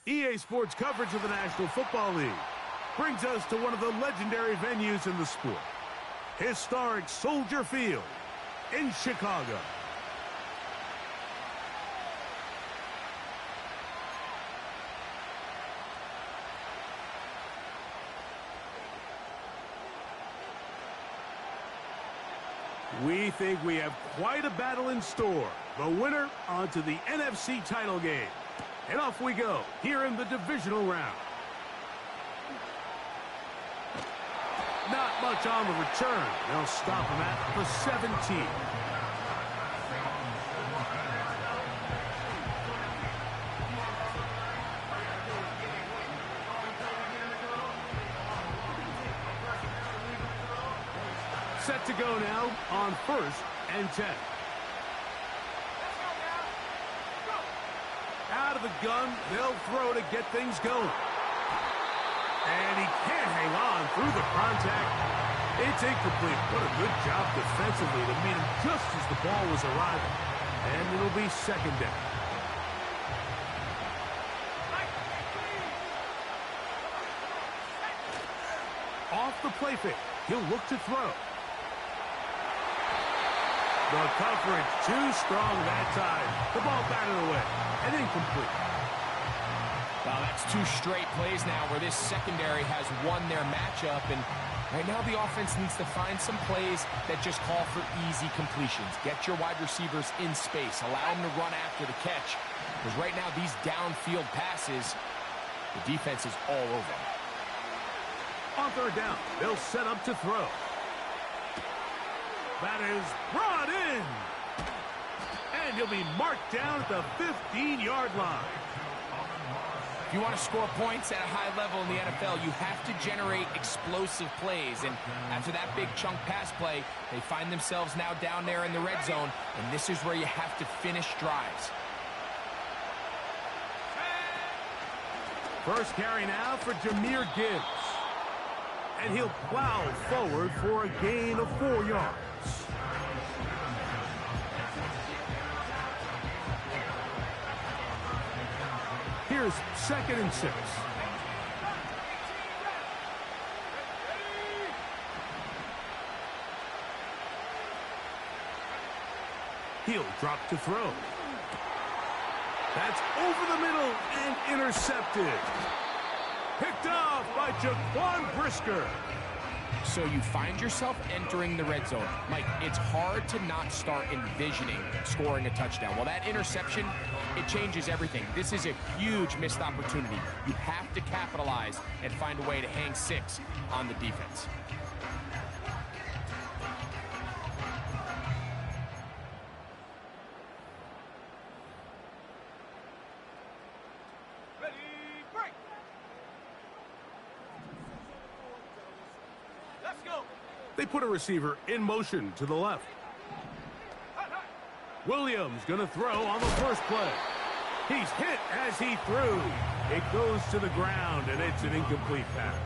EA Sports coverage of the National Football League brings us to one of the legendary venues in the sport, historic Soldier Field in Chicago. We think we have quite a battle in store. The winner onto the NFC title game. And off we go here in the divisional round. Not much on the return. They'll stop him at the 17. Set to go now on 1st and 10. Out of the gun, they'll throw to get things going. And he can't hang on through the contact. It's incomplete. What a good job defensively to meet him just as the ball was arriving. And it'll be 2nd down. Off the play fake. He'll look to throw. The coverage too strong that time. The ball batted away and incomplete. Well, that's 2 straight plays now where this secondary has won their matchup, and right now the offense needs to find some plays that just call for easy completions. Get your wide receivers in space. Allow them to run after the catch, because right now these downfield passes, the defense is all over them. On 3rd down, they'll set up to throw. That is brought in. And he'll be marked down at the 15-yard line. If you want to score points at a high level in the NFL, you have to generate explosive plays. And after that big chunk pass play, they find themselves now down there in the red zone. And this is where you have to finish drives. First carry now for Jahmyr Gibbs. And he'll plow forward for a gain of 4 yards. Here's 2nd and 6. He'll drop to throw. That's over the middle and intercepted. Picked off by Jaquan Brisker. So you find yourself entering the red zone. Mike, it's hard to not start envisioning scoring a touchdown. Well, that interception, it changes everything. This is a huge missed opportunity. You have to capitalize and find a way to hang 6 on the defense. They put a receiver in motion to the left. Williams going to throw on the first play. He's hit as he threw. It goes to the ground, and it's an incomplete pass.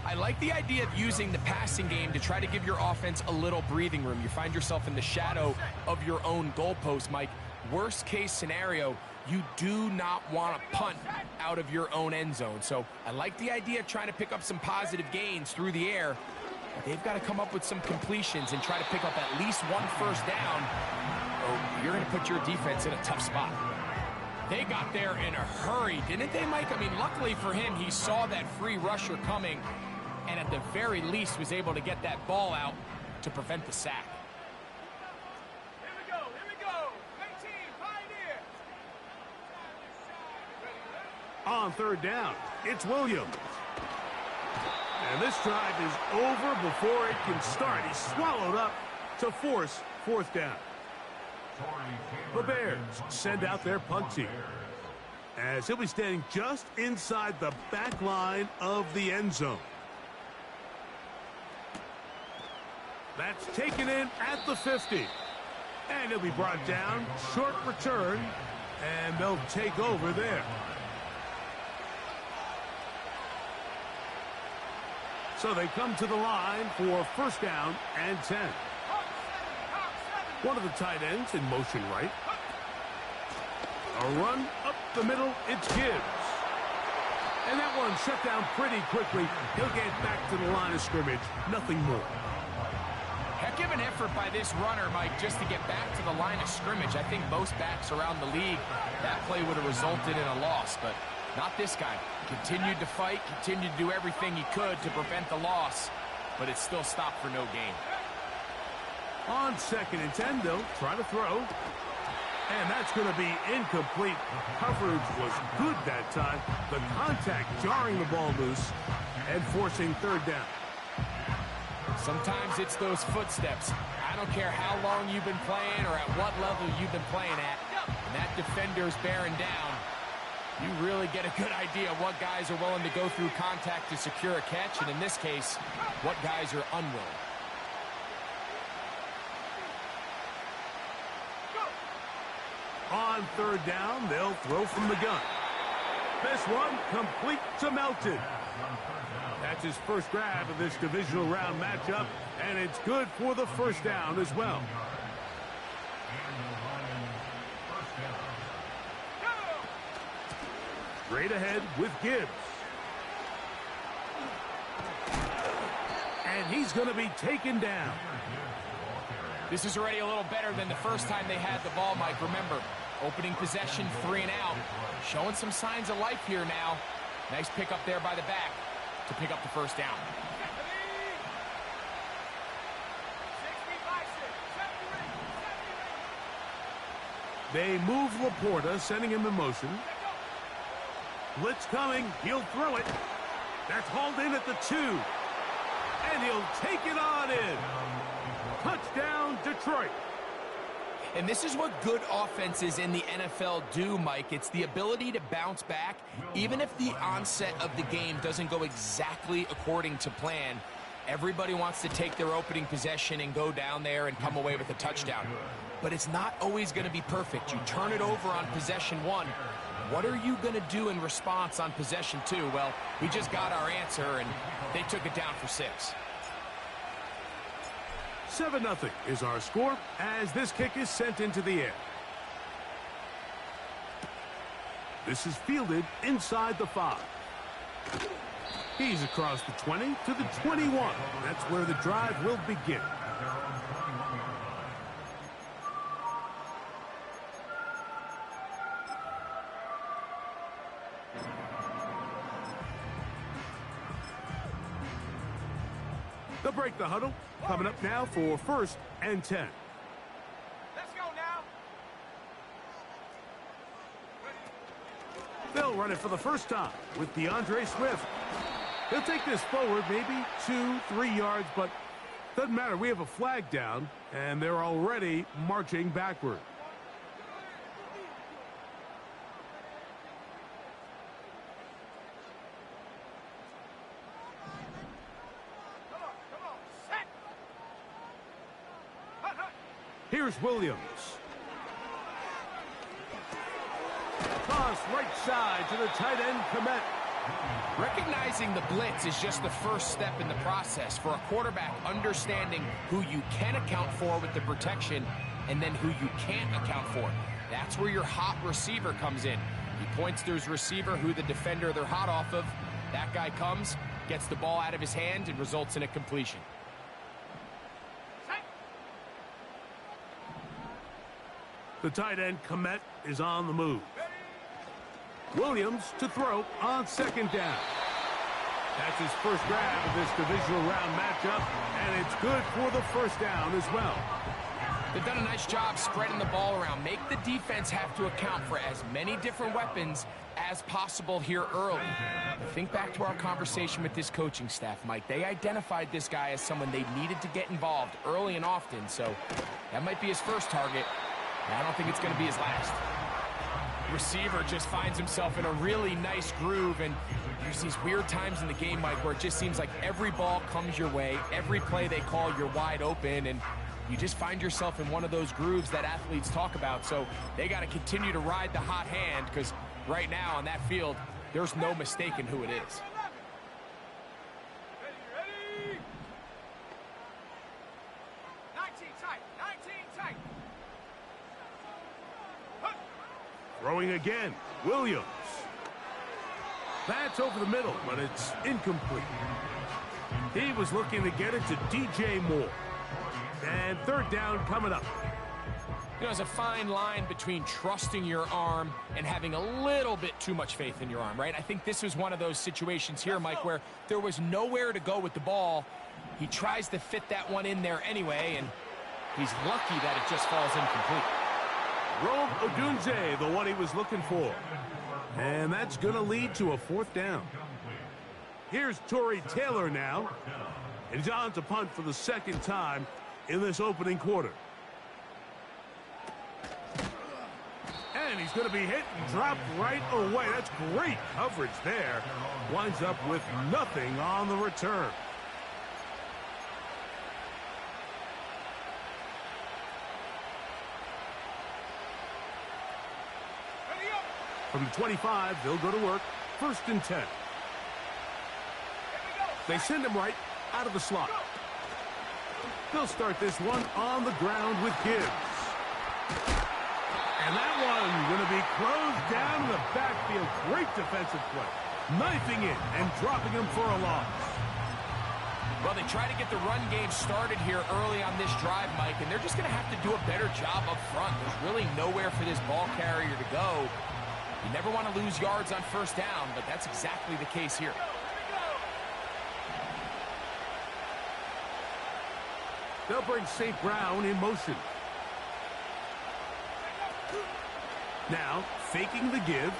I like the idea of using the passing game to try to give your offense a little breathing room. You find yourself in the shadow of your own goalpost, Mike. Worst case scenario, you do not want to punt out of your own end zone. So I like the idea of trying to pick up some positive gains through the air. But they've got to come up with some completions and try to pick up at least 1 first down. Or you're going to put your defense in a tough spot. They got there in a hurry, didn't they, Mike? I mean, luckily for him, he saw that free rusher coming and at the very least was able to get that ball out to prevent the sack. Here we go. 19, Pioneer. On 3rd down, it's Williams. And this drive is over before it can start. He's swallowed up to force 4th down. The Bears send out their punt team, as he'll be standing just inside the back line of the end zone. That's taken in at the 50. And he'll be brought down, short return, and they'll take over there. So they come to the line for 1st down and 10. One of the tight ends in motion right. A run up the middle, it's Gibbs. And that one shut down pretty quickly. He'll get back to the line of scrimmage, nothing more. Heck of an effort by this runner, Mike, just to get back to the line of scrimmage. I think most backs around the league, that play would have resulted in a loss, but not this guy. Continued to fight, continued to do everything he could to prevent the loss, but it still stopped for no gain. On 2nd and 10, they'll try to throw. And that's going to be incomplete. Coverage was good that time. The contact jarring the ball loose and forcing 3rd down. Sometimes it's those footsteps. I don't care how long you've been playing or at what level you've been playing at. When that defender's bearing down, you really get a good idea of what guys are willing to go through contact to secure a catch, and in this case, what guys are unwilling. On 3rd down, they'll throw from the gun. This one complete to Melton. That's his first grab of this divisional round matchup, and it's good for the 1st down as well. Straight ahead with Gibbs. And he's going to be taken down. This is already a little better than the first time they had the ball, Mike. Remember, opening possession, 3 and out. Showing some signs of life here now. Nice pick up there by the back to pick up the 1st down. They move Laporta, sending him in motion. Blitz coming. He'll throw it. That's hauled in at the 2. And he'll take it on in. Touchdown, Detroit. And this is what good offenses in the NFL do, Mike. It's the ability to bounce back, even if the onset of the game doesn't go exactly according to plan. Everybody wants to take their opening possession and go down there and come away with a touchdown. But it's not always going to be perfect. You turn it over on possession 1. What are you going to do in response on possession 2? Well, we just got our answer, and they took it down for 6. 7-0 is our score as this kick is sent into the air. This is fielded inside the 5. He's across the 20 to the 21. That's where the drive will begin. They'll break the huddle. Coming up now for 1st and 10. Let's go now. They'll run it for the 1st time with DeAndre Swift. He'll take this forward maybe 2-3 yards, but doesn't matter. We have a flag down, and they're already marching backward. Here's Williams. Toss right side to the tight end, Komet. Recognizing the blitz is just the first step in the process for a quarterback, understanding who you can account for with the protection and then who you can't account for. That's where your hot receiver comes in. He points to his receiver, who the defender they're hot off of. That guy comes, gets the ball out of his hand, and results in a completion. The tight end, Komet, is on the move. Williams to throw on 2nd down. That's his first grab of this divisional round matchup, and it's good for the 1st down as well. They've done a nice job spreading the ball around. Make the defense have to account for as many different weapons as possible here early. Think back to our conversation with this coaching staff, Mike. They identified this guy as someone they needed to get involved early and often, so that might be his first target. I don't think it's going to be his last. Receiver just finds himself in a really nice groove, and there's these weird times in the game, Mike, where it just seems like every ball comes your way, every play they call, you're wide open, and you just find yourself in one of those grooves that athletes talk about. So they got to continue to ride the hot hand, because right now on that field, there's no mistaking who it is. Ready? 19 tight. 19 tight. Throwing again, Williams. That's over the middle, but it's incomplete. He was looking to get it to DJ Moore. And third down coming up. You know, there's a fine line between trusting your arm and having a little bit too much faith in your arm, right? I think this was one of those situations here, Mike, where there was nowhere to go with the ball. He tries to fit that one in there anyway, and he's lucky that it just falls incomplete. Rome Odunze, the one he was looking for. And that's going to lead to a fourth down. Here's Torrey Taylor now. And he's on to punt for the second time in this opening quarter. And he's going to be hit and dropped right away. That's great coverage there. Winds up with nothing on the return. From the 25, they'll go to work. 1st and 10. They send him right out of the slot. They'll start this one on the ground with Gibbs. And that one going to be closed down in the backfield. Great defensive play. Knifing it and dropping him for a loss. Well, they try to get the run game started here early on this drive, Mike, and they're just going to have to do a better job up front. There's really nowhere for this ball carrier to go. You never want to lose yards on 1st down, but that's exactly the case here. They'll bring St. Brown in motion. Now, faking the give.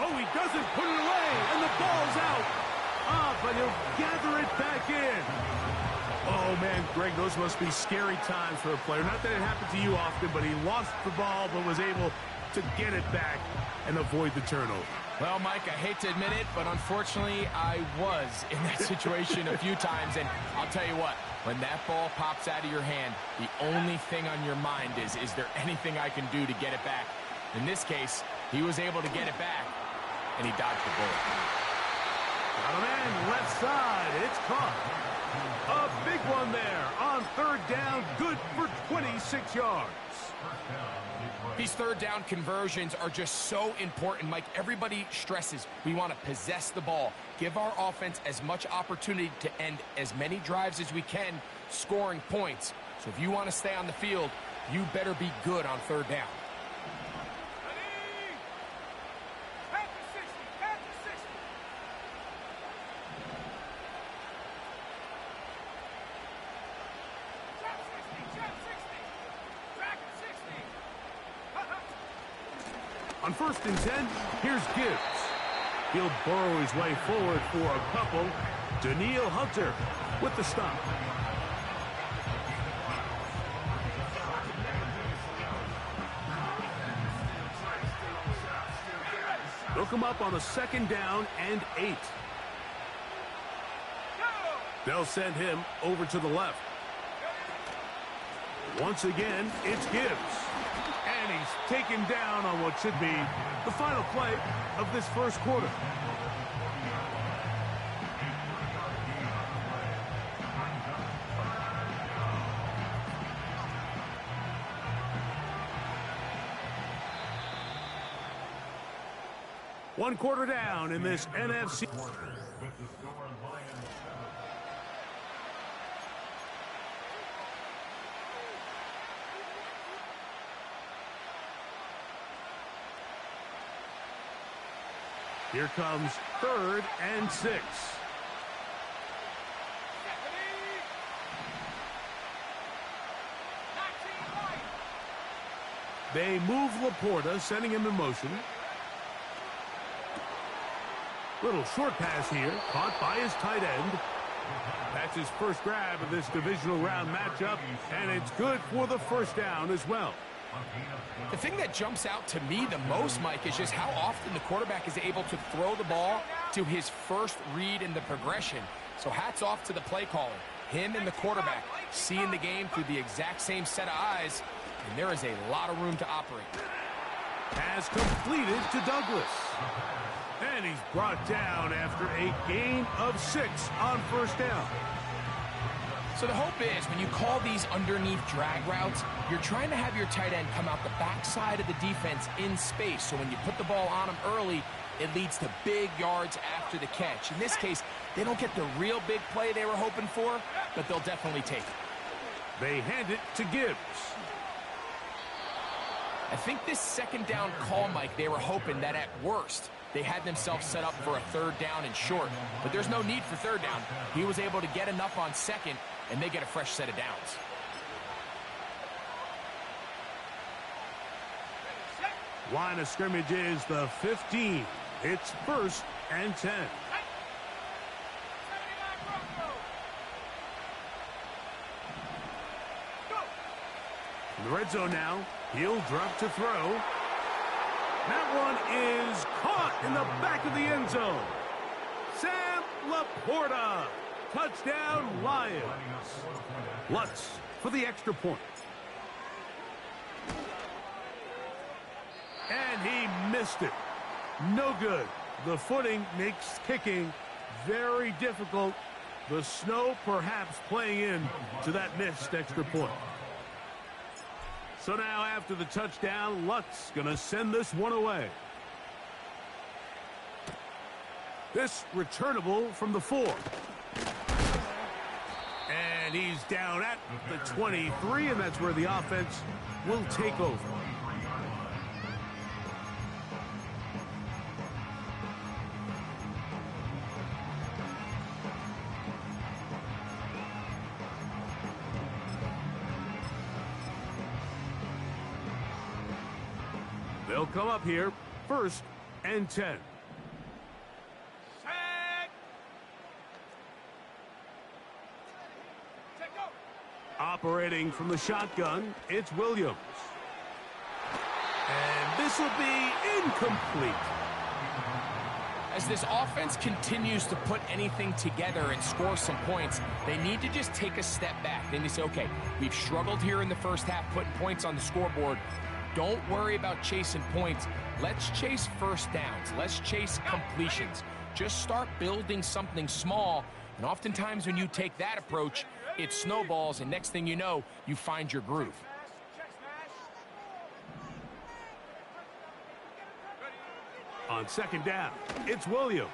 Oh, he doesn't put it away, and the ball's out. But he'll gather it back in. Oh, man, Greg, those must be scary times for a player. Not that it happened to you often, but he lost the ball but was able to get it back and avoid the turnover. Well, Mike, I hate to admit it, but unfortunately, I was in that situation a few times, and I'll tell you what, when that ball pops out of your hand, the only thing on your mind is there anything I can do to get it back? In this case, he was able to get it back, and he dodged the bullet. Got a man left side. It's caught. A big one there on 3rd down. Good for 26 yards. These 3rd down conversions are just so important, Mike. Everybody stresses we want to possess the ball, give our offense as much opportunity to end as many drives as we can, scoring points. So if you want to stay on the field, you better be good on 3rd down. On 1st and 10, here's Gibbs. He'll burrow his way forward for a couple. Daniil Hunter with the stop. They'll come up on a 2nd down and 8. They'll send him over to the left. Once again, it's Gibbs. And he's taken down on what should be the final play of this 1st quarter. One quarter down in this NFC. Here comes 3rd and 6. They move Laporta, sending him in motion. Little short pass here, caught by his tight end. That's his first grab of this divisional round matchup, and it's good for the 1st down as well. The thing that jumps out to me the most, Mike, is just how often the quarterback is able to throw the ball to his first read in the progression. So hats off to the play caller. Him and the quarterback seeing the game through the exact same set of eyes, and there is a lot of room to operate. Pass completed to Douglas. And he's brought down after a gain of 6 on 1st down. So the hope is when you call these underneath drag routes, you're trying to have your tight end come out the backside of the defense in space. So when you put the ball on him early, it leads to big yards after the catch. In this case, they don't get the real big play they were hoping for, but they'll definitely take it. They hand it to Gibbs. I think this second down call, Mike, they were hoping that at worst, they had themselves set up for a third down and short. But there's no need for third down. He was able to get enough on second, and they get a fresh set of downs. Line of scrimmage is the 15. It's 1st and 10. In the red zone now, he'll drop to throw. That one is caught in the back of the end zone. Sam Laporta. Touchdown, Lions. Lutz for the extra point. And he missed it. No good. The footing makes kicking very difficult. The snow perhaps playing in to that missed extra point. So now after the touchdown, Lutz going to send this one away. This returnable from the 4. And he's down at the 23, and that's where the offense will take over. They'll come up here, 1st and 10. Operating from the shotgun, it's Williams. And this will be incomplete. As this offense continues to put anything together and score some points, they need to just take a step back. Then they say, okay, we've struggled here in the first half putting points on the scoreboard. Don't worry about chasing points. Let's chase first downs. Let's chase completions. Just start building something small. And oftentimes when you take that approach, it snowballs, and next thing you know, you find your groove. On second down, it's Williams.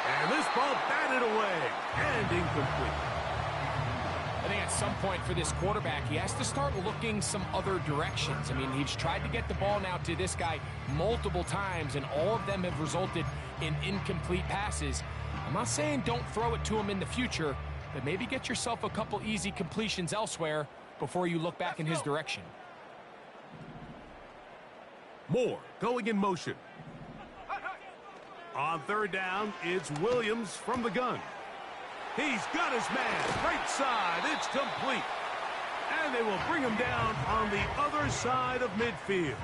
And this ball batted away and incomplete. I think at some point for this quarterback, he has to start looking some other directions. I mean, he's tried to get the ball now to this guy multiple times, and all of them have resulted in incomplete passes. I'm not saying don't throw it to him in the future, but maybe get yourself a couple easy completions elsewhere before you look back in his direction. Moore going in motion. On third down, it's Williams from the gun. He's got his man, right side, it's complete. And they will bring him down on the other side of midfield.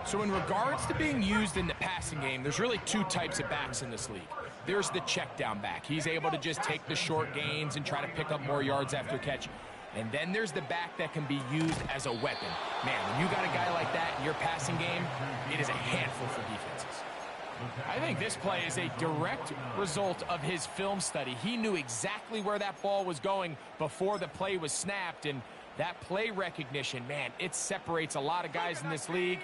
So in regards to being used in the passing game, there's really two types of backs in this league. There's the check down back. He's able to just take the short gains and try to pick up more yards after catch. And then there's the back that can be used as a weapon. Man, when you got a guy like that in your passing game, it is a handful for defenses. I think this play is a direct result of his film study. He knew exactly where that ball was going before the play was snapped, and that play recognition, man, it separates a lot of guys in this league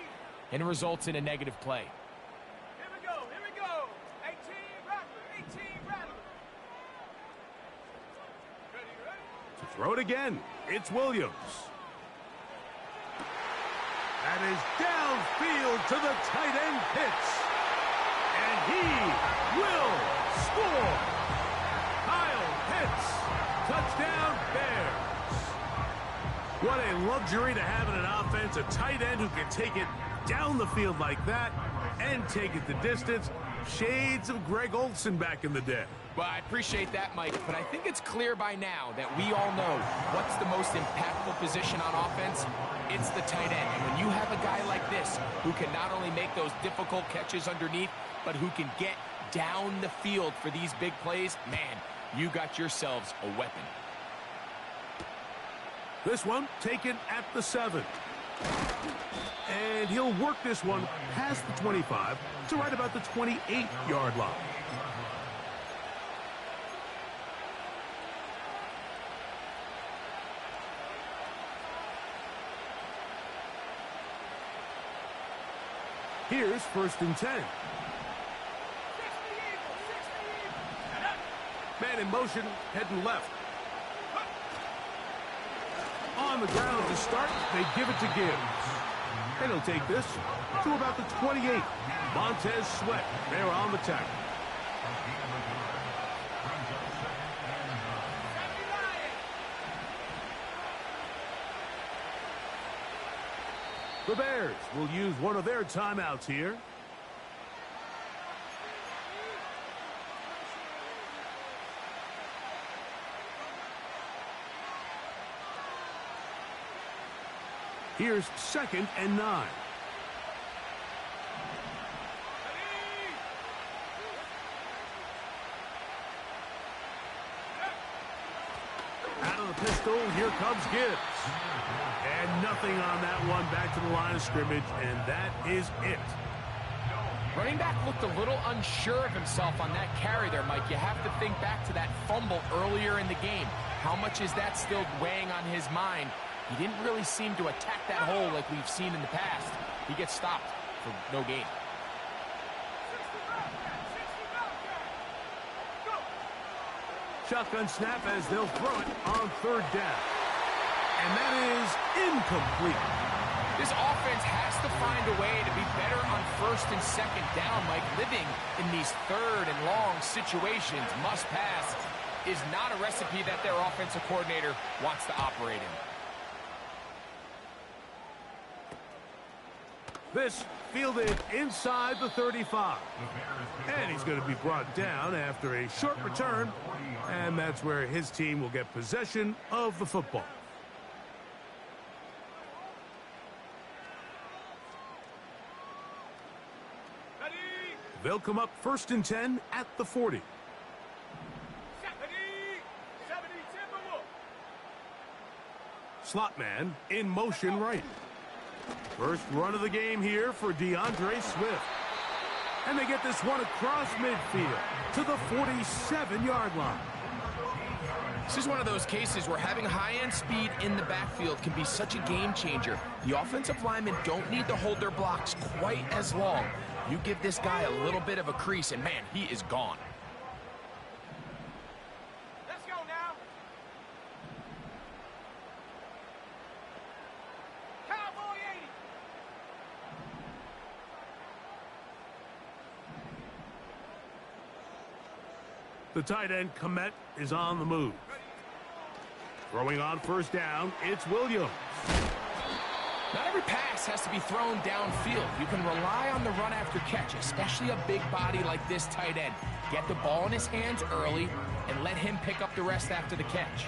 and results in a negative play. Here we go. 18 Rattler. Ready? To throw it again, it's Williams. That is downfield to the tight end Pitts. And he will score. Kyle Pitts, touchdown Bears. What a luxury to have in an offense, a tight end who can take it down the field like that and take it the distance. Shades of Greg Olsen back in the day. Well, I appreciate that, Mike, but I think it's clear by now that we all know what's the most impactful position on offense. It's the tight end. And when you have a guy like this who can not only make those difficult catches underneath, but who can get down the field for these big plays, man, you got yourselves a weapon. This one taken at the 7. And he'll work this one past the 25 to right about the 28-yard line. Here's 1st and 10. Man in motion, heading left. On the ground to start, they give it to Gibbs. And he'll take this to about the 28. Montez Sweat, they're on the tackle. The Bears will use one of their timeouts here. Here's 2nd and 9. Out of the pistol, here comes Gibbs. And nothing on that one, back to the line of scrimmage, and that is it. Running back looked a little unsure of himself on that carry there, Mike. You have to think back to that fumble earlier in the game. How much is that still weighing on his mind? He didn't really seem to attack that hole like we've seen in the past. He gets stopped for no gain. Shotgun snap as they'll throw it on 3rd down. And that is incomplete. This offense has to find a way to be better on 1st and 2nd down, Mike. Living in these 3rd and long situations, must pass, is not a recipe that their offensive coordinator wants to operate in. This fielded inside the 35. And he's going to be brought down after a short return. And that's where his team will get possession of the football. They'll come up 1st and 10 at the 40. Slot man in motion right. First run of the game here for DeAndre Swift. And they get this one across midfield to the 47-yard line. This is one of those cases where having high-end speed in the backfield can be such a game changer. The offensive linemen don't need to hold their blocks quite as long. You give this guy a little bit of a crease, and man, he is gone. Let's go now. Cowboy 80. The tight end, Komet, is on the move. Throwing on 1st down, it's Williams. Not every pass has to be thrown downfield. You can rely on the run after catch, especially a big body like this tight end. Get the ball in his hands early and let him pick up the rest after the catch.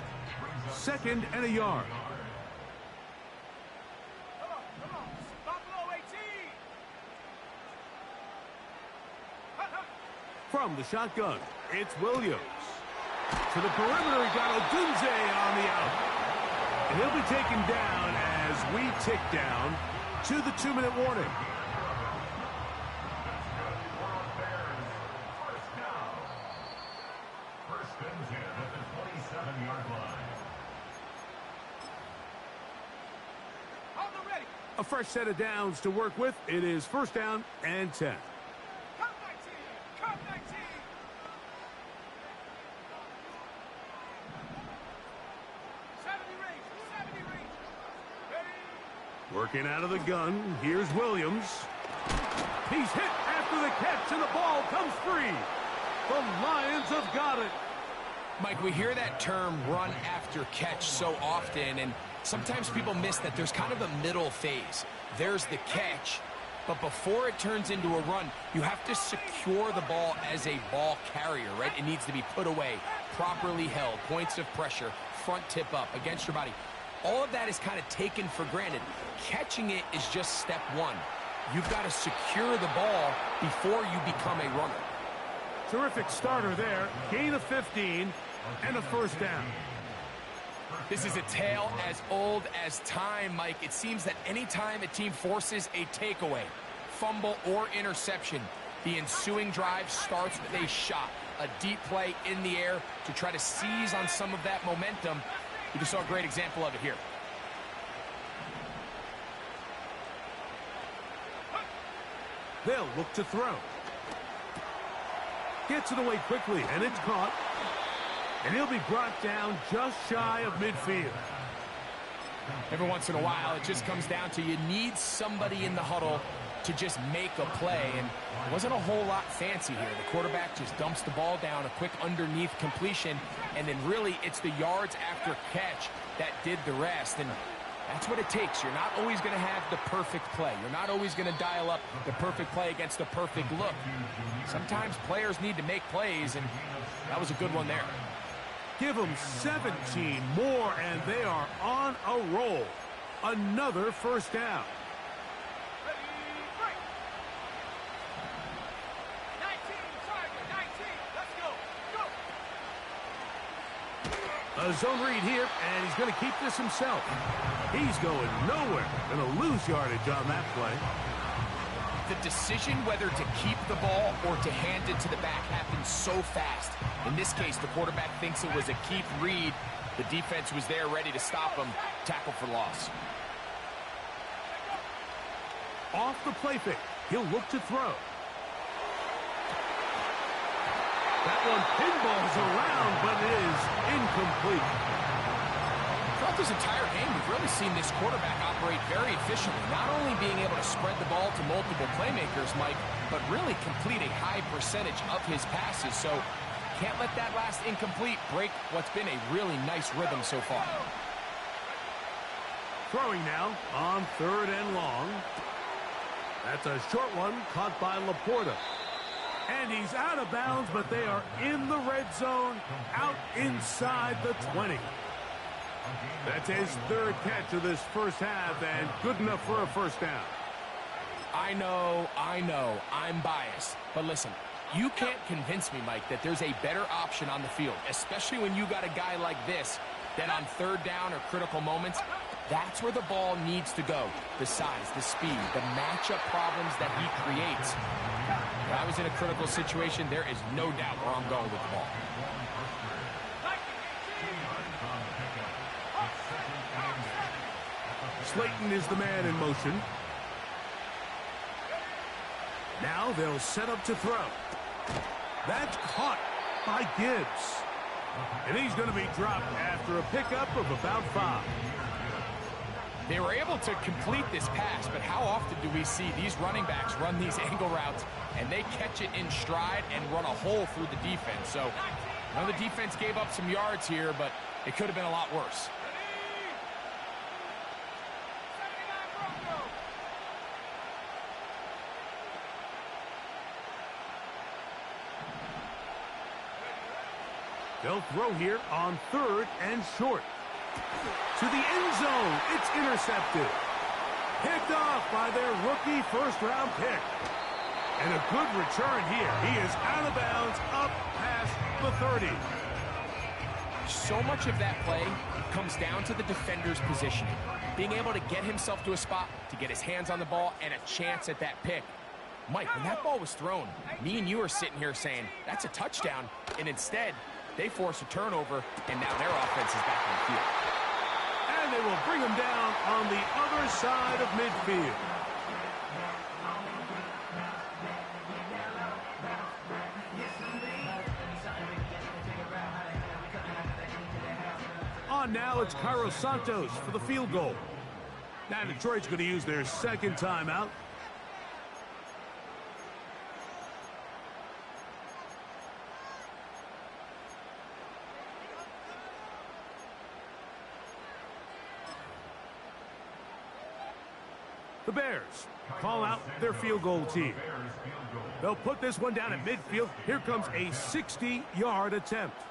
2nd and a yard. Come on. Buffalo 18. From the shotgun, it's Williams. To the perimeter, he got Odunze on the out. And he'll be taken down as we tick down to the 2-minute warning. A fresh set of downs to work with. It is 1st down and 10. Come 19. Come 19. 70 range. Working out of the gun, here's Williams. He's hit after the catch, and the ball comes free. The Lions have got it. Mike, we hear that term run after catch so often, and sometimes people miss that there's kind of a middle phase. There's the catch, but before it turns into a run, you have to secure the ball as a ball carrier, right? It needs to be put away, properly held, points of pressure, front tip up against your body. All of that is kind of taken for granted. Catching it is just step one. You've got to secure the ball before you become a runner. Terrific starter there. Gain of 15 and a 1st down. This is a tale as old as time, Mike. It seems that anytime a team forces a takeaway, fumble, or interception, the ensuing drive starts with a shot, a deep play in the air to try to seize on some of that momentum. We just saw a great example of it here. They'll look to throw. Gets it away quickly, and it's caught. And he'll be brought down just shy of midfield. Every once in a while, it just comes down to you need somebody in the huddle to just make a play, and it wasn't a whole lot fancy here. The quarterback just dumps the ball down, a quick underneath completion, and then really it's the yards after catch that did the rest, and that's what it takes. You're not always going to have the perfect play. You're not always going to dial up the perfect play against the perfect look. Sometimes players need to make plays, and that was a good one there. Give them 17 more, and they are on a roll. Another first down. Ready, break. 19, Tiger, 19. Let's go. Go. A zone read here, and he's going to keep this himself. He's going nowhere. Going to lose yardage on that play. The decision whether to keep the ball or to hand it to the back happens so fast. In this case, the quarterback thinks it was a keep read. The defense was there ready to stop him. Tackle for loss. Off the play fake. He'll look to throw. That one pinballs around, but it is incomplete. Throughout this entire game, we've really seen this quarterback operate very efficiently, not only being able to spread the ball to multiple playmakers, Mike, but really complete a high percentage of his passes. So can't let that last incomplete break what's been a really nice rhythm so far. Throwing now on 3rd and long. That's a short one caught by Laporta. And he's out of bounds, but they are in the red zone, out inside the 20. That's his 3rd catch of this first half, and good enough for a first down. I know, I'm biased. But listen, you can't convince me, Mike, that there's a better option on the field, especially when you got a guy like this, that on 3rd down or critical moments, that's where the ball needs to go. The size, the speed, the matchup problems that he creates. When I was in a critical situation, there is no doubt where I'm going with the ball. Slayton is the man in motion. Now they'll set up to throw. That's caught by Gibbs. And he's going to be dropped after a pickup of about 5. They were able to complete this pass, but how often do we see these running backs run these angle routes and they catch it in stride and run a hole through the defense? So, I know the defense gave up some yards here, but it could have been a lot worse. They'll throw here on 3rd and short. To the end zone. It's intercepted. Picked off by their rookie first-round pick. And a good return here. He is out of bounds up past the 30. So much of that play comes down to the defender's positioning. Being able to get himself to a spot, to get his hands on the ball, and a chance at that pick. Mike, when that ball was thrown, me and you are sitting here saying, that's a touchdown. And instead, they force a turnover, and now their offense is back on the field. And they will bring him down on the other side of midfield. On now, it's Cairo Santos for the field goal. Now Detroit's going to use their 2nd timeout. The Bears call out their field goal team. They'll put this one down at midfield. Here comes a 60-yard attempt.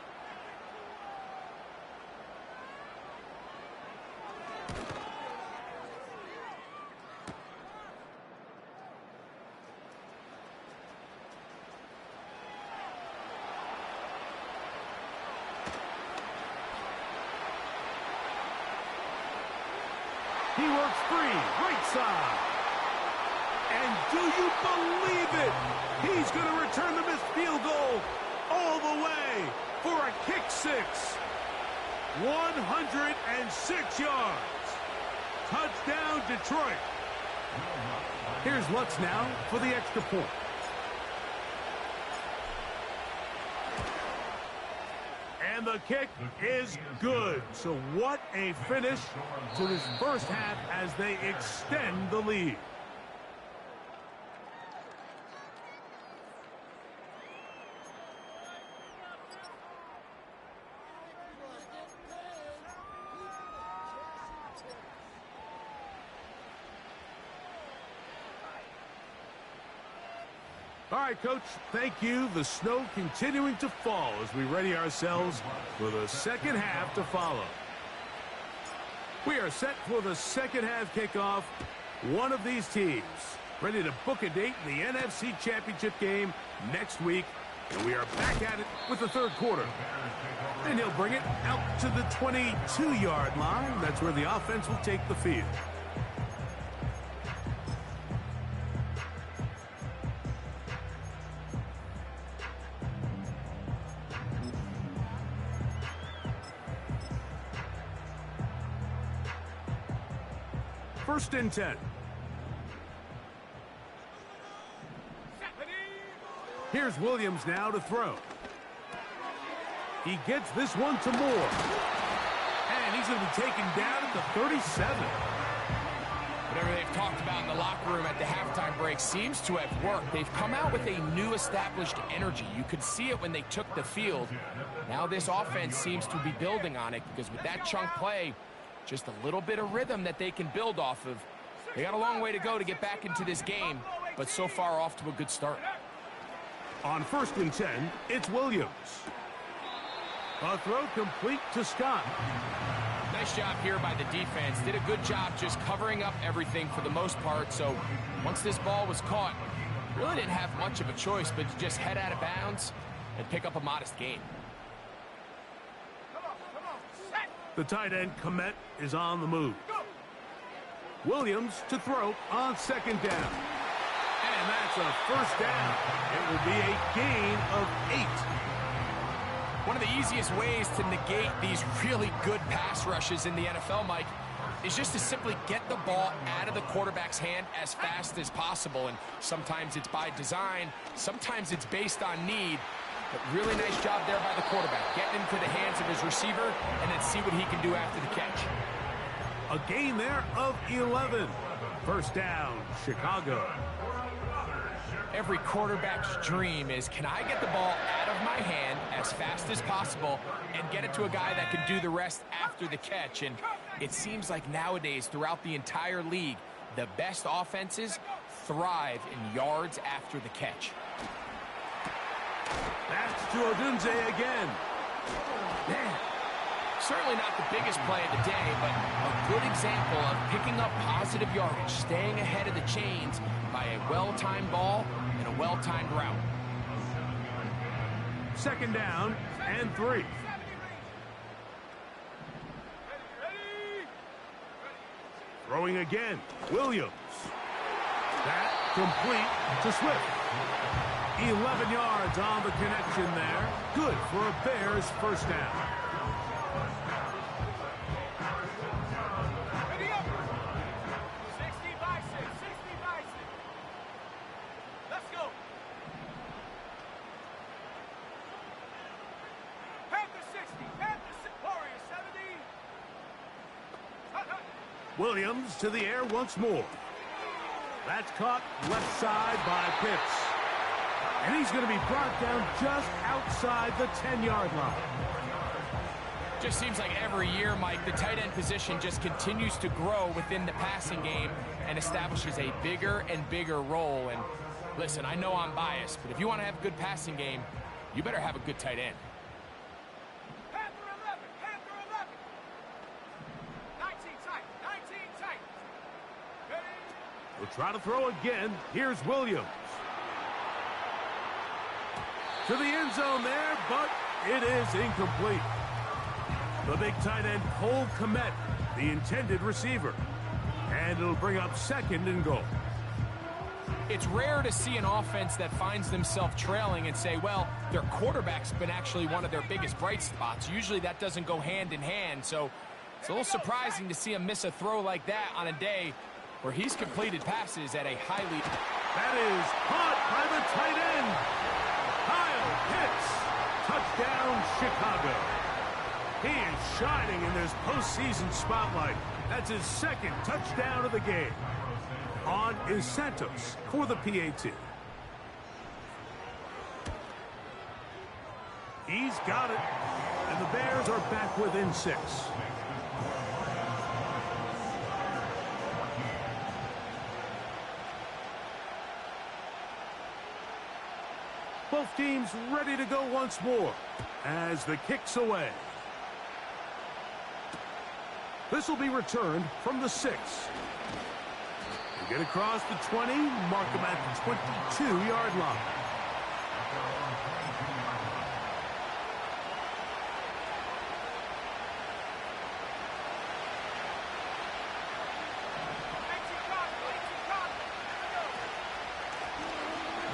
He works free, right side. And do you believe it? He's going to return the missed field goal all the way for a kick 6. 106 yards. Touchdown, Detroit. Here's Lutz now for the extra point. And the kick is good. So what a finish to this first half as they extend the lead. All right, Coach, thank you. The snow continuing to fall as we ready ourselves for the second half to follow. We are set for the second half kickoff. One of these teams ready to book a date in the NFC Championship game next week. And we are back at it with the third quarter. And he'll bring it out to the 22-yard line. That's where the offense will take the field. First and 10. Here's Williams now to throw. He gets this one to Moore. And he's going to be taken down at the 37. Whatever they've talked about in the locker room at the halftime break seems to have worked. They've come out with a new established energy. You could see it when they took the field. Now this offense seems to be building on it because with that chunk play, just a little bit of rhythm that they can build off of. They got a long way to go to get back into this game, but so far off to a good start. On first and 10, it's Williams. A throw complete to Scott. Nice job here by the defense. Did a good job just covering up everything for the most part. So once this ball was caught, really didn't have much of a choice but to just head out of bounds and pick up a modest gain. The tight end, Komet, is on the move. Williams to throw on second down. And that's a first down. It will be a gain of 8. One of the easiest ways to negate these really good pass rushes in the NFL, Mike, is just to simply get the ball out of the quarterback's hand as fast as possible. And sometimes it's by design, sometimes it's based on need. But really nice job there by the quarterback, getting into the hands of his receiver and then see what he can do after the catch. A gain there of 11. First down, Chicago. Every quarterback's dream is, can I get the ball out of my hand as fast as possible and get it to a guy that can do the rest after the catch? And it seems like nowadays throughout the entire league, the best offenses thrive in yards after the catch. That's to Odunze again. Man, certainly not the biggest play of the day, but a good example of picking up positive yardage, staying ahead of the chains by a well-timed ball and a well-timed route. Second down and 3. Throwing again, Williams. That complete to Swift. 11 yards on the connection there. Good for a Bears first down. Ready up. 60 by 6, 60 by 6. Let's go. Panther 60, Panther 6, Warrior 70. Williams to the air once more. That's caught left side by Pitts. And he's going to be brought down just outside the 10-yard line. Just seems like every year, Mike, the tight end position just continues to grow within the passing game and establishes a bigger and bigger role. And listen, I know I'm biased, but if you want to have a good passing game, you better have a good tight end. Panther 11, Panther 11. 19 tight, 19 tight. Ready? We'll try to throw again. Here's Williams. To the end zone there, but it is incomplete. The big tight end, Cole Komet, the intended receiver. And it'll bring up second and goal. It's rare to see an offense that finds themselves trailing and say, well, their quarterback's been actually one of their biggest bright spots. Usually that doesn't go hand in hand, so it's a little surprising to see them miss a throw like that on a day where he's completed passes at a highly... That is caught by the tight end. Kyle Pitts. Touchdown, Chicago. He is shining in this postseason spotlight. That's his second touchdown of the game. On is Santos for the PAT. He's got it. And the Bears are back within 6. Both teams ready to go once more as the kick's away. This will be returned from the 6. They get across the 20, mark him at the 22-yard line.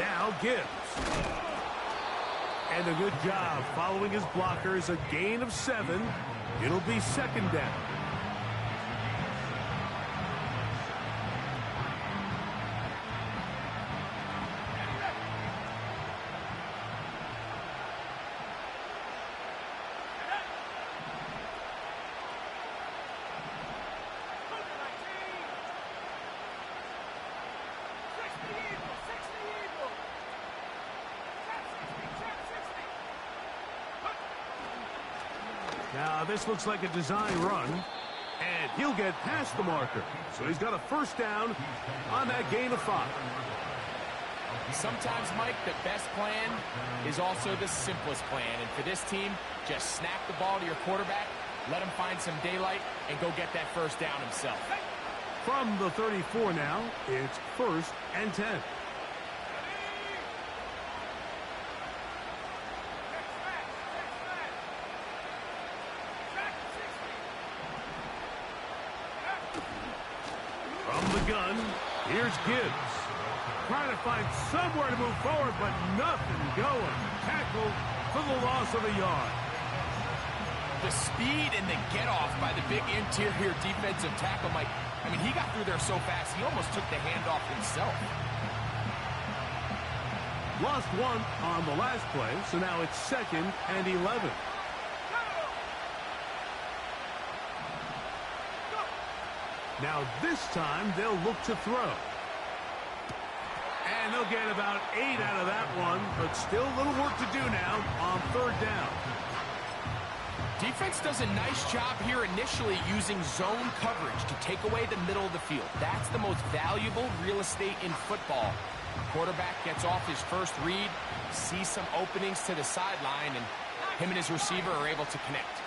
Now Gibbs. And a good job following his blockers. A gain of 7. It'll be second down. Now, this looks like a design run, and he'll get past the marker. So he's got a first down on that gain of 5. Sometimes, Mike, the best plan is also the simplest plan. And for this team, just snap the ball to your quarterback, let him find some daylight, and go get that first down himself. From the 34 now, it's 1st and 10. Gun. Here's Gibbs. Trying to find somewhere to move forward, but nothing going. Tackle for the loss of a yard. The speed and the get-off by the big interior defensive tackle, Mike. I mean, he got through there so fast, he almost took the handoff himself. Lost 1 on the last play, so now it's 2nd and 11. Now this time they'll look to throw. And they'll get about 8 out of that one, but still a little work to do now on 3rd down. Defense does a nice job here initially using zone coverage to take away the middle of the field. That's the most valuable real estate in football. Quarterback gets off his first read, sees some openings to the sideline, and him and his receiver are able to connect.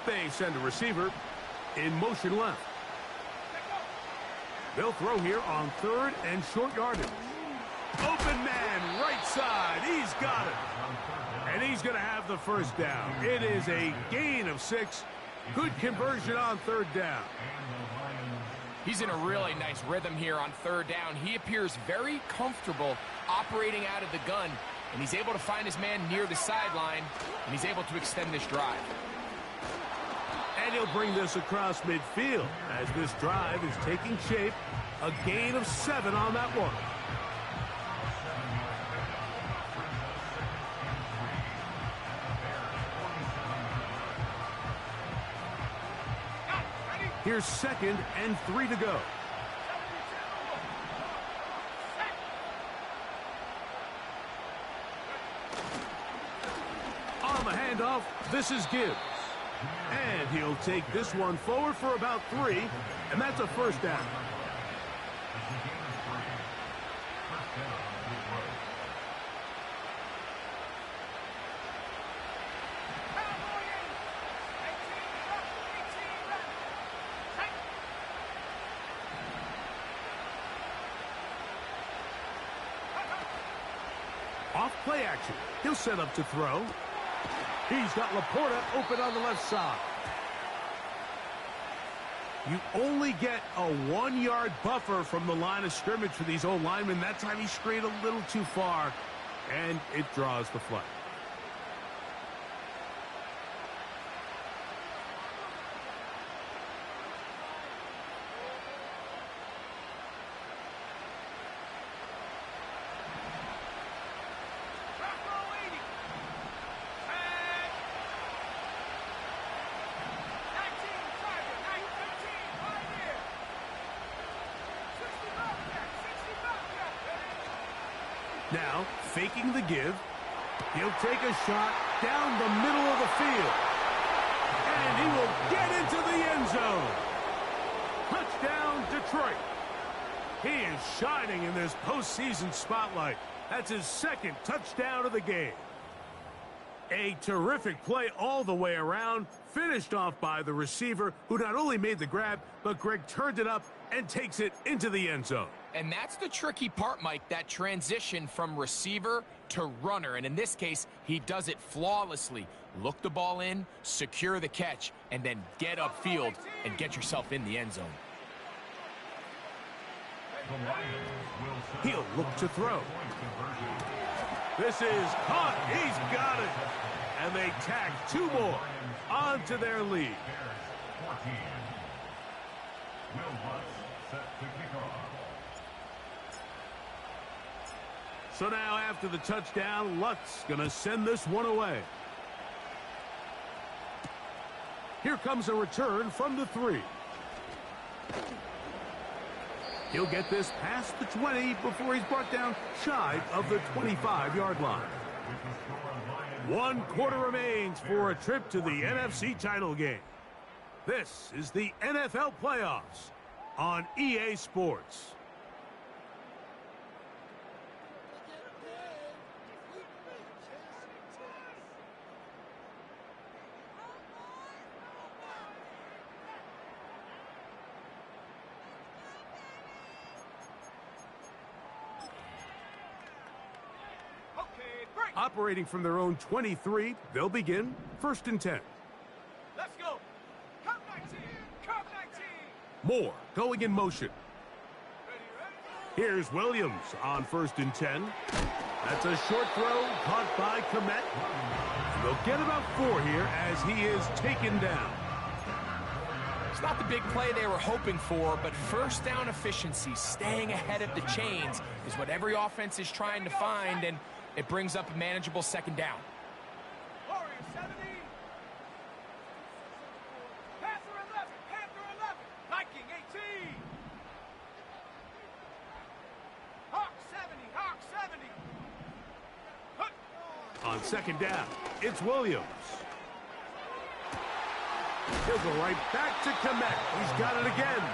They send a receiver in motion left. They'll throw here on 3rd and short yardage. Open man, right side. He's got it. And he's going to have the first down. It is a gain of 6. Good conversion on 3rd down. He's in a really nice rhythm here on 3rd down. He appears very comfortable operating out of the gun, and he's able to find his man near the sideline, and he's able to extend this drive. And he'll bring this across midfield as this drive is taking shape. A gain of 7 on that one. Here's 2nd and 3 to go. On the handoff, this is Gibbs. And he'll take this one forward for about 3, and that's a first down. Off play action. He'll set up to throw. He's got Laporta open on the left side. You only get a 1-yard buffer from the line of scrimmage for these old linemen. That time he strayed a little too far, and it draws the flag. Now, faking the give, he'll take a shot down the middle of the field. And he will get into the end zone. Touchdown, Detroit. He is shining in this postseason spotlight. That's his second touchdown of the game. A terrific play all the way around, finished off by the receiver, who not only made the grab, but Greg turned it up and takes it into the end zone. And that's the tricky part, Mike, that transition from receiver to runner. And in this case, he does it flawlessly. Look the ball in, secure the catch, and then get upfield and get yourself in the end zone. He'll look to throw. This is caught. He's got it. And they tag 2 more onto their lead. So now after the touchdown, Lutz gonna send this one away. Here comes a return from the 3. He'll get this past the 20 before he's brought down shy of the 25-yard line. 1 quarter remains for a trip to the NFC title game. This is the NFL playoffs on EA Sports. Operating from their own 23, they'll begin 1st and 10. Let's go. Come 19. Come 19. Moore going in motion. Here's Williams on 1st and 10. That's a short throw caught by Komet. They'll get about 4 here as he is taken down. It's not the big play they were hoping for, but first down efficiency, staying ahead of the chains, is what every offense is trying to find, and it brings up a manageable 2nd down. Warriors 70. Panther 11. Panther 11. Viking 18. Hawk 70. Hawk 70. On 2nd down, it's Williams. He'll go right back to Komet. He's got it again.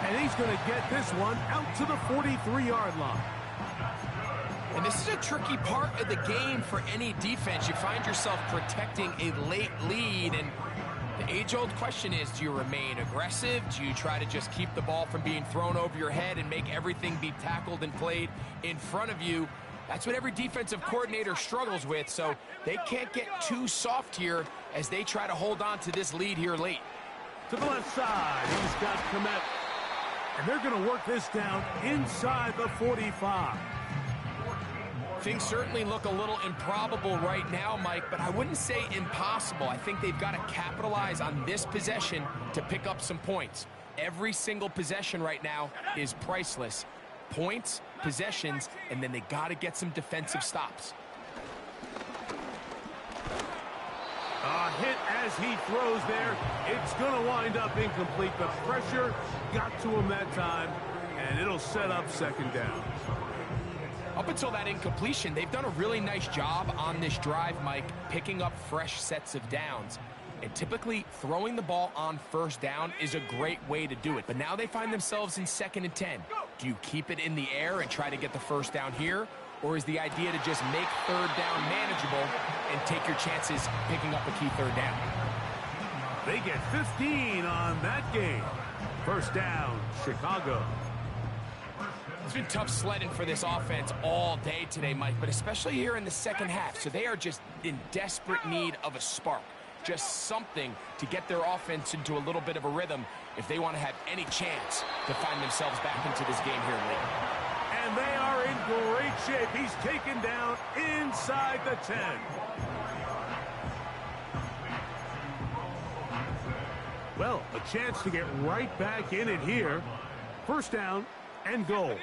And he's going to get this one out to the 43-yard line. And this is a tricky part of the game for any defense. You find yourself protecting a late lead, and the age-old question is, do you remain aggressive? Do you try to just keep the ball from being thrown over your head and make everything be tackled and played in front of you? That's what every defensive coordinator struggles with, so they can't get too soft here as they try to hold on to this lead here late. To the left side, he's got Komet. And they're going to work this down inside the 45. Things certainly look a little improbable right now, Mike, but I wouldn't say impossible. I think they've got to capitalize on this possession to pick up some points. Every single possession right now is priceless. Points, possessions, and then they got to get some defensive stops. A hit as he throws there. It's going to wind up incomplete. The pressure got to him that time, and it'll set up 2nd down. Up until that incompletion, they've done a really nice job on this drive, Mike, picking up fresh sets of downs. And typically, throwing the ball on 1st down is a great way to do it. But now they find themselves in 2nd and 10. Do you keep it in the air and try to get the 1st down here? Or is the idea to just make 3rd down manageable and take your chances picking up a key 3rd down? They get 15 on that game. 1st down, Chicago. It's been tough sledding for this offense all day today, Mike, but especially here in the 2nd half. So they are just in desperate need of a spark. just something to get their offense into a little bit of a rhythm if they want to have any chance to find themselves back into this game here late. And they are in great shape. He's taken down inside the 10. Well, a chance to get right back in it here. First down and goal.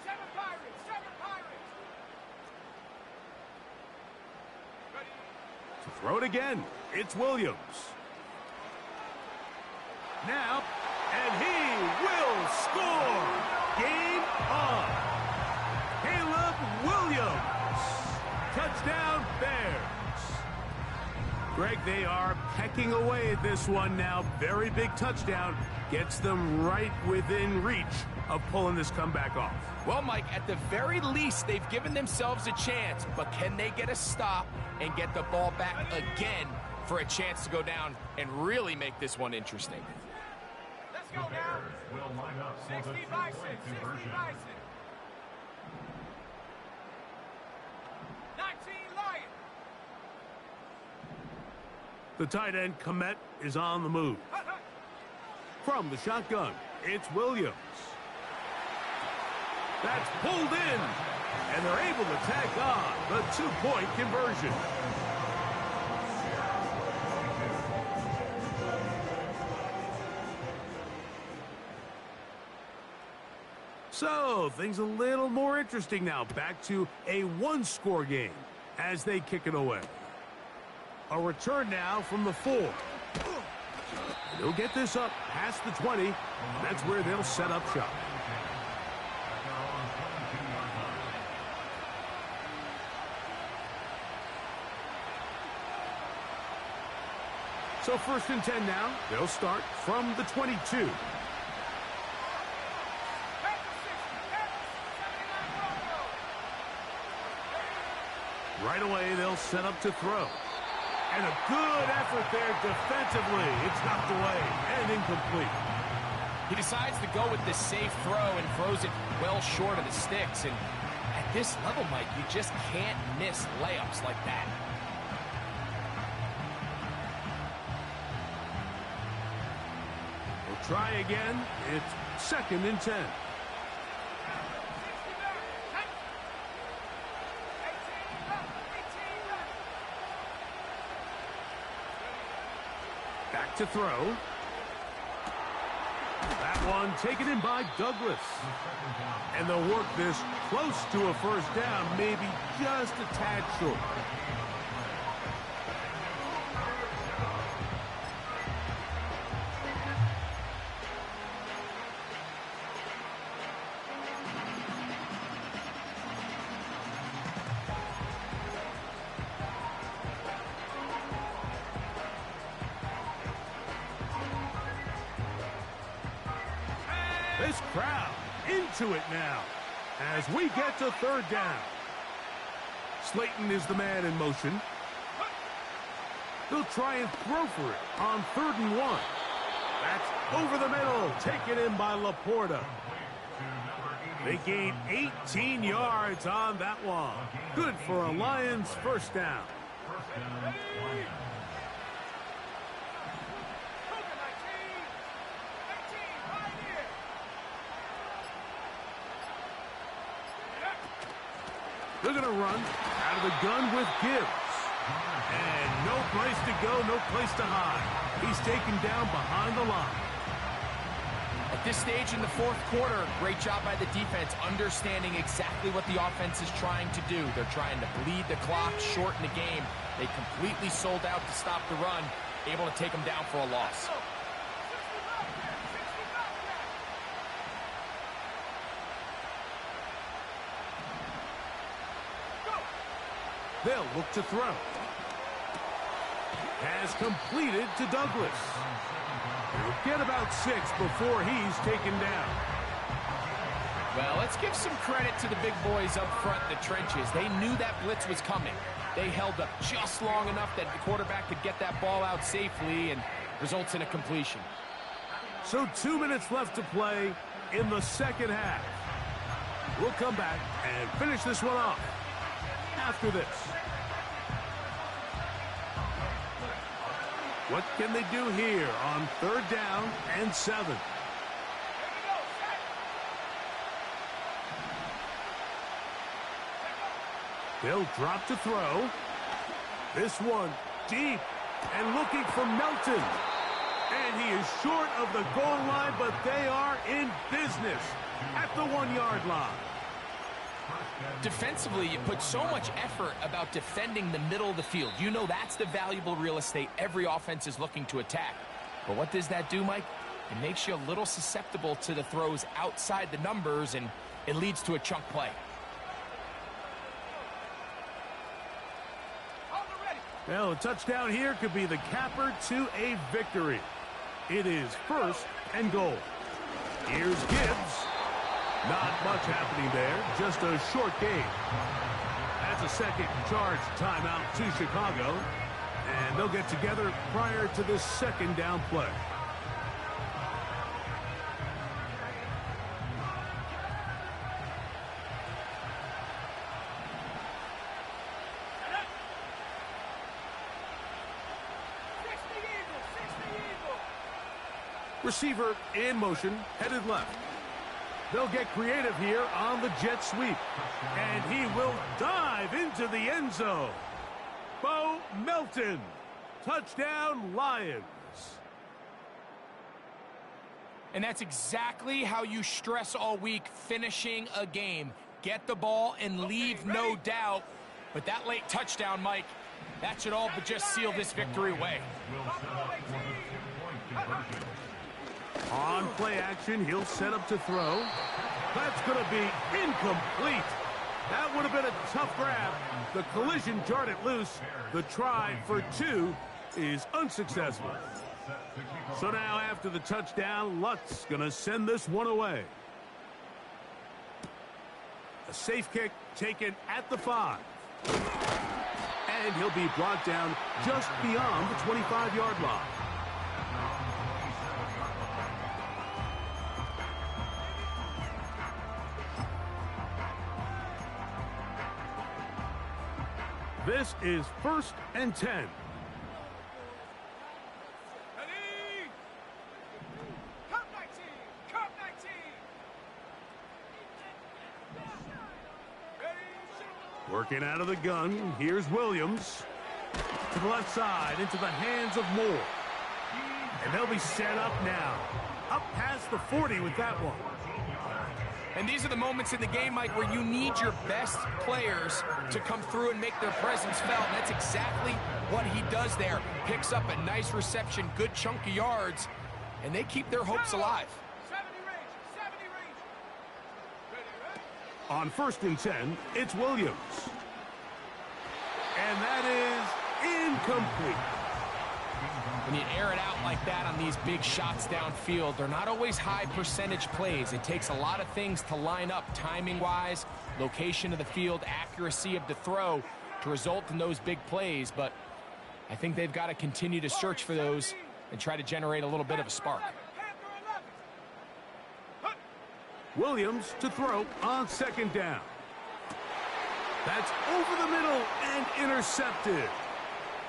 Seven Pirates. Ready. To throw it again, it's Williams. Now, and he will score. Game on. Caleb Williams. Touchdown, Bears. Greg, they are pecking away at this one now. Very big touchdown. Gets them right within reach of pulling this comeback off. Well, Mike, at the very least, they've given themselves a chance, but can they get a stop and get the ball back again for a chance to go down and really make this one interesting? Let's go now. 60 by 6. 60 by 6. 19 Lions. The tight end, Komet, is on the move. From the shotgun, it's Williams. That's pulled in, and they're able to tack on the 2-point conversion. So, things a little more interesting now. Back to a one-score game as they kick it away. A return now from the 4. They'll get this up past the 20. That's where they'll set up shop. So first and 10 now. They'll start from the 22. Right away, they'll set up to throw. And a good effort there defensively. It's knocked away and incomplete. He decides to go with the safe throw and throws it well short of the sticks. And at this level, Mike, you just can't miss layups like that. We'll try again. It's second and 10. Back to throw. That one taken in by Douglas. And they'll work this close to a first down, maybe just a tad short. This crowd into it now as we get to third down. Slayton is the man in motion. They'll try and throw for it on 3rd and 1. That's over the middle, taken in by Laporta. They gain 18 yards on that one. Good for a Lions first down. They're going to run out of the gun with Gibbs. And no place to go, no place to hide. He's taken down behind the line. At this stage in the 4th quarter, great job by the defense, understanding exactly what the offense is trying to do. They're trying to bleed the clock, shorten the game. They completely sold out to stop the run, able to take them down for a loss. They'll look to throw. Has completed to Douglas. He'll get about 6 before he's taken down. Well, let's give some credit to the big boys up front in the trenches. They knew that blitz was coming. They held up just long enough that the quarterback could get that ball out safely and results in a completion. So 2 minutes left to play in the second half. We'll come back and finish this one off after this. What can they do here on 3rd down and 7? They'll drop to throw. This one deep and looking for Melton. And he is short of the goal line, but they are in business at the 1-yard line. Defensively, you put so much effort about defending the middle of the field. You know that's the valuable real estate every offense is looking to attack. But what does that do, Mike? It makes you a little susceptible to the throws outside the numbers, and it leads to a chunk play. Well, a touchdown here could be the capper to a victory. It is 1st and goal. Here's Gibbs. Not much happening there, just a short game. That's a second charge timeout to Chicago, and they'll get together prior to this 2nd down play. Receiver in motion, headed left. They'll get creative here on the jet sweep. And he will dive into the end zone. Bo Melton. Touchdown, Lions. And that's exactly how you stress all week, finishing a game. Get the ball and leave no doubt. But that late touchdown, Mike, that should all but just seal this victory away. On play action, he'll set up to throw. That's going to be incomplete. That would have been a tough grab. The collision jarred it loose. The try for 2 is unsuccessful. So now after the touchdown, Lutt's going to send this one away. A safe kick taken at the 5. And he'll be brought down just beyond the 25-yard line. This is 1st and 10. Ready? Come 19! Come 19! Ready? Working out of the gun, here's Williams. To the left side, into the hands of Moore. And they'll be set up now. Up past the 40 with that one. And these are the moments in the game, Mike, where you need your best players to come through and make their presence felt. And that's exactly what he does there. Picks up a nice reception, good chunk of yards, and they keep their hopes alive. 70 range! 70 range! Ready? On 1st and 10, it's Williams. And that is incomplete. When you air it out like that on these big shots downfield, they're not always high percentage plays. It takes a lot of things to line up timing-wise, location of the field, accuracy of the throw to result in those big plays. But I think they've got to continue to search for those and try to generate a little bit of a spark. Williams to throw on 2nd down. That's over the middle and intercepted.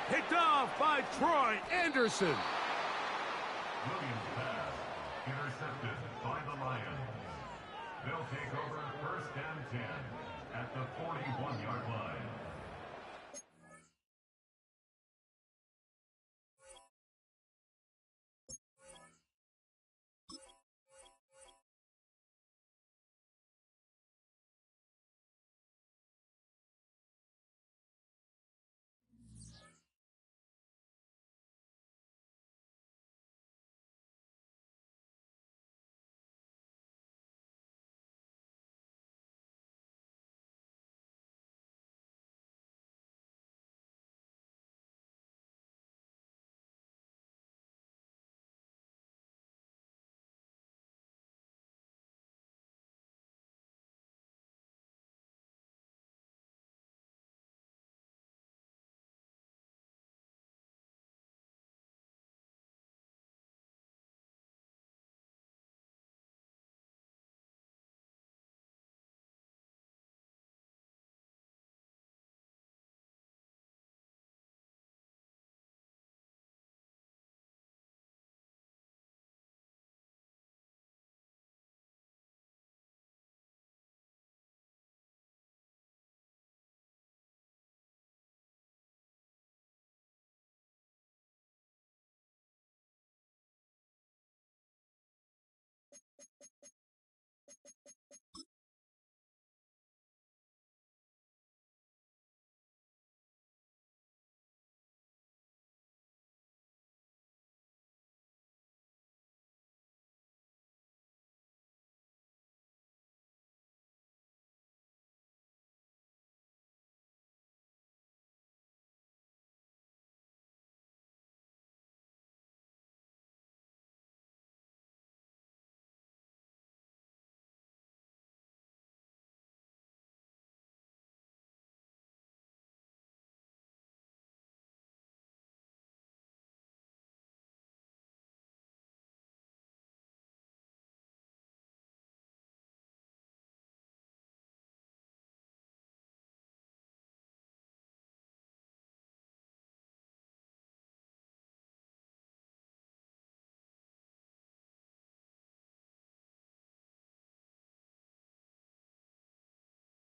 Picked off by Troy Anderson. Williams pass intercepted by the Lions. They'll take over 1st and 10 at the 41-yard line.